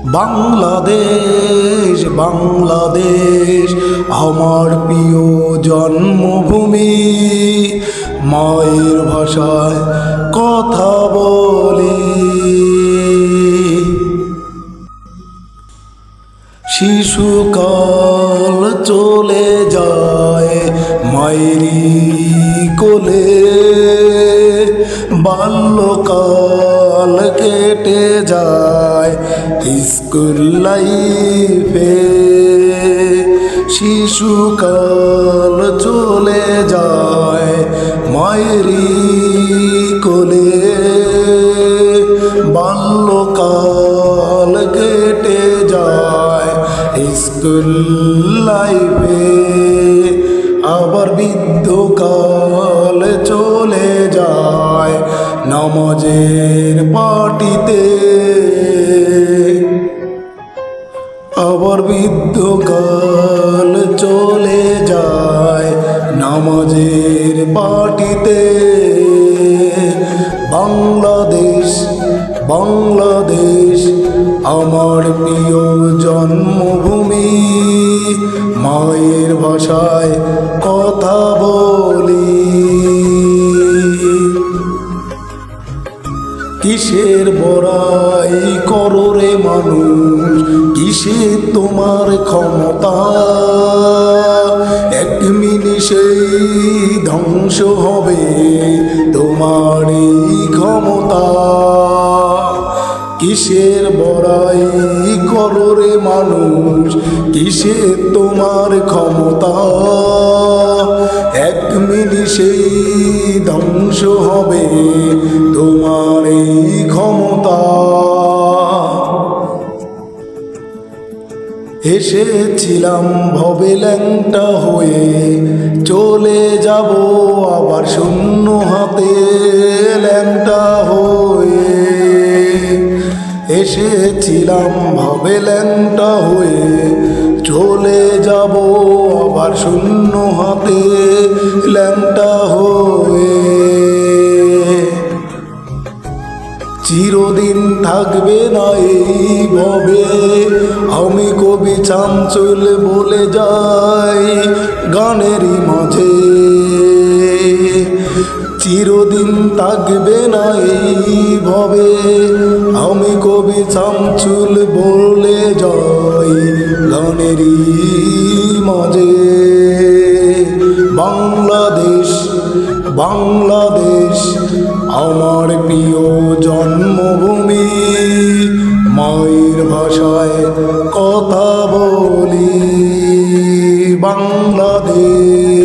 বাংলাদেশ বাংলাদেশ আমার প্রিয় জন্মভূমি, মায়ের ভাষায় কথা বলি। শিশুকাল চলে যায় মায়েরই কোলে, বাল্যকাল কেটে যায় স্কুল লাইফে। শিশুকাল চলে যায় মায়েরই কোলে, বাল্যকাল কেটে যায় স্কুল লাইফে। আবার বৃদ্ধকাল চলে যায় নামাজের পাটিতে। আবার বৃদ্ধকাল চলে যায় নামাজের পাটিতে। বাংলাদেশ বাংলাদেশ আমার প্রিয় জন্মভূমি, মায়ের ভাষায় কথা বলি। কিসের বড়াই করো রে মানুষ, কিসের তোমার ক্ষমতা? এক নিমিষেই ধ্বংস হবে তোমার এই ক্ষমতা। কিসের বড়াই করো রে মানুষ, কিসের তোমার ক্ষমতা? এক নিমিষেই ধ্বংস হবে তোমার এই ক্ষমতা। এসেছিলাম ভবে ল্যাংটা হয়ে, চলে যাব আবার শূন্য হাতে ল্যাংটা হয়ে। এসেছিলাম ভবে ল্যাংটা হয়ে, চলে যাব আবার শূন্য হাতে ল্যাংটা হয়ে। চিরদিন থাকবে না এই ভবে, আমি কবি চাঞ্চল বলে যাই গানেরই মাঝে। চিরদিন থাকবে না এই ভবে, আমি কবি চাঞ্চল বলে যাই গানেরই মাঝে। বাংলাদেশ বাংলাদেশ আমার প্রিয় জন্মভূমি, মায়ের ভাষায় কথা বলি। বাংলাদেশ।